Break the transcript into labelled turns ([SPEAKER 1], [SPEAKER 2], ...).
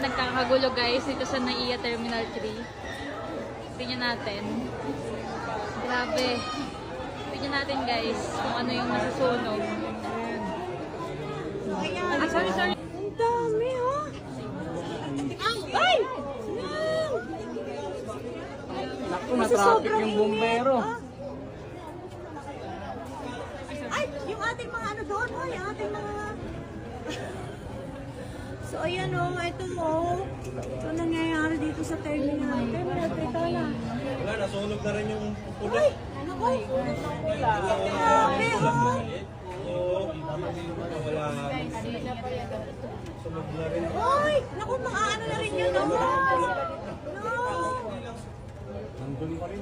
[SPEAKER 1] nagkakagulo guys dito sa NAIA Terminal 3. Tingnan natin. Grabe. Tingnan natin guys kung ano yung masusunog. Ah, sorry.
[SPEAKER 2] Ang dami, ha? Ay!
[SPEAKER 3] Naku, na-traffic yung bumbero.
[SPEAKER 2] Ay! Yung ating mga ano doon, oh, yung ating mga... So, ayan, oh, ito, oh. Ito nangyayari dito sa terminal. Teka na.
[SPEAKER 4] Wala, nasunog na rin yung pula.
[SPEAKER 2] Ay! Naku! Grabe, oh!
[SPEAKER 4] Oo, wala. Sunog na rin.
[SPEAKER 2] Ay! Naku, mga-ano na rin yun, oh! No!
[SPEAKER 3] Nandun pa rin.